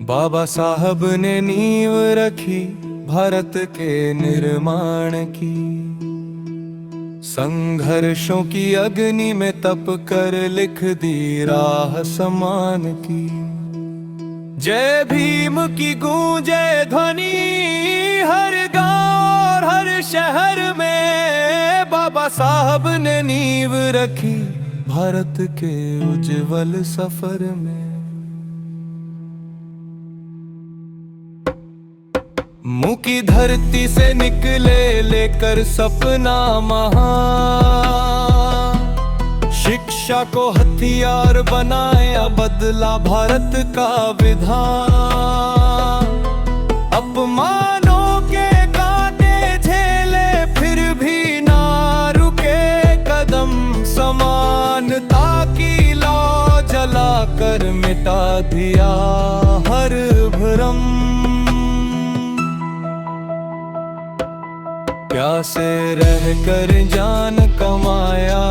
बाबा साहब ने नींव रखी भारत के निर्माण की। संघर्षों की अग्नि में तप कर लिख दी राह समान की। जय भीम की गूंजे ध्वनि हर गांव और हर शहर में। बाबा साहब ने नींव रखी भारत के उज्जवल सफर में। मुंह की धरती से निकले लेकर सपना महान। शिक्षा को हथियार बनाया बदला भारत का विधान। अपमानों के कांटे झेले फिर भी ना रुके कदम। समानता की लौ जलाकर मिटा दिया हर भ्रम। प्यासे रहकर जान कमाया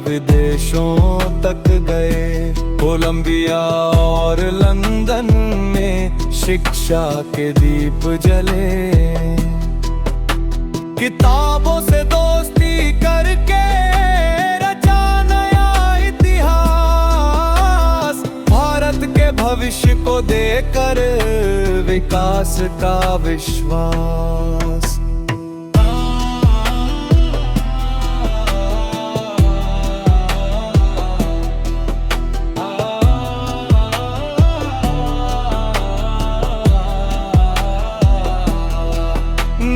विदेशों तक गए। कोलंबिया और लंदन में शिक्षा के दीप जले। किताबों से दोस्ती करके रचा नया इतिहास। भारत के भविष्य को देकर विकास का विश्वास।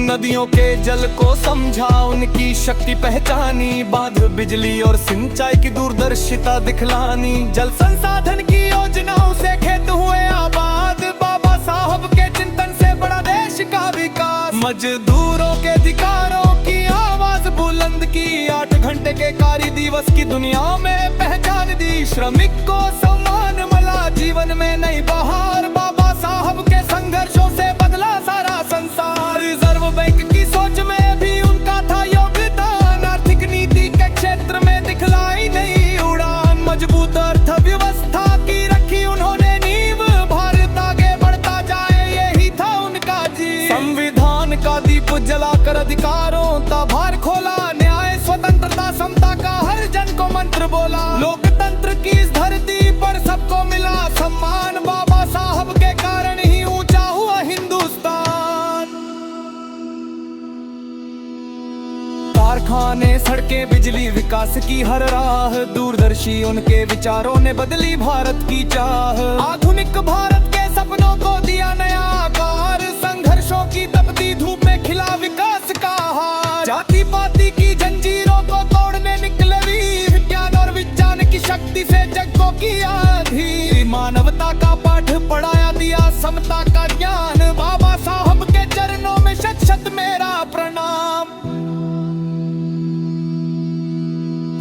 नदियों के जल को समझा उनकी शक्ति पहचानी। बांध बिजली और सिंचाई की दूरदर्शिता दिखलानी। जल संसाधन की योजनाओं से खेत हुए आबाद। बाबा साहब के चिंतन से बड़ा देश का विकास। मजदूरों के अधिकारों की आवाज बुलंद की। 8 घंटे के कार्य दिवस की दुनिया में पहचान दी। श्रमिक को सम्मान मिला जीवन में नई बहार। बाबा साहब के संघर्षों से बदला सारा संसार। रिजर्व बैंक की सोच में भी उनका था योगदान। आर्थिक नीति के क्षेत्र में दिखलाई नई उड़ान। मजबूत अर्थव्यवस्था की रखी उन्होंने नींव। भारत आगे बढ़ता जाए यही था उनका जी। संविधान का दीप जलाकर अधिकारों का भार खोला। न्याय स्वतंत्रता समता का हर जन को मंत्र बोला। लोकतंत्र की इस धरती पर सबको मिला सम्मान। बाबा साहब के कारण ही ऊंचा हुआ हिंदुस्तान। कारखाने सड़कें बिजली विकास की हर राह। दूरदर्शी उनके विचारों ने बदली भारत की चाह। आधुनिक भारत के सपनों को दिया नया आकार। संघर्षों की तपती धूप में खिला विकास का हार। जाति पाति की जंजीरों को तोड़ने निकले वीर। विज्ञान और विज्ञान की शक्ति से जग को किया धीर। मानवता का पाठ पढ़ाया दिया समता का ज्ञान। बाबा साहब के चरणों में शत शत मेरा प्रणाम।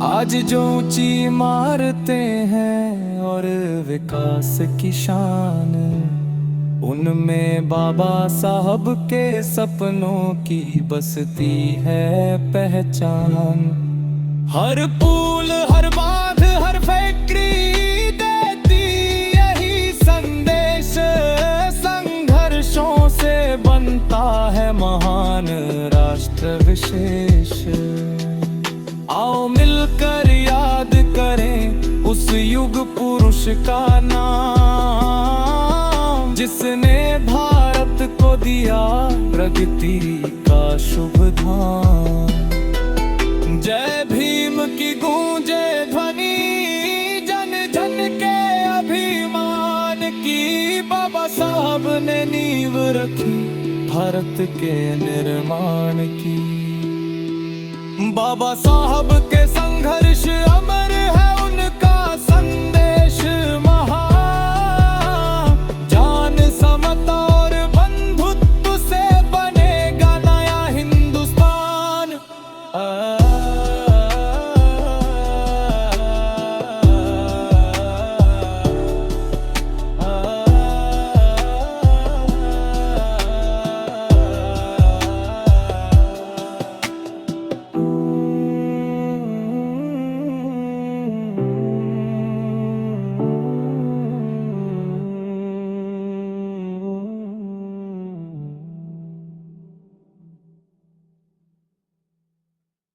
आज जो ऊंची इमारतें हैं और विकास की शान। उनमें बाबा साहब के सपनों की बसती है पहचान। हर पुल हर बांध हर फैक्ट्री देती यही संदेश। संघर्षों से बनता है महान राष्ट्र विशेष। आओ मिलकर याद करें उस युग पुरुष का नाम। जिसने भारत को दिया प्रगति का शुभ धाम। जय भीम की गूंजे ध्वनि जन जन के अभिमान की। बाबा साहब ने नींव रखी भारत के निर्माण की। बाबा साहब के संग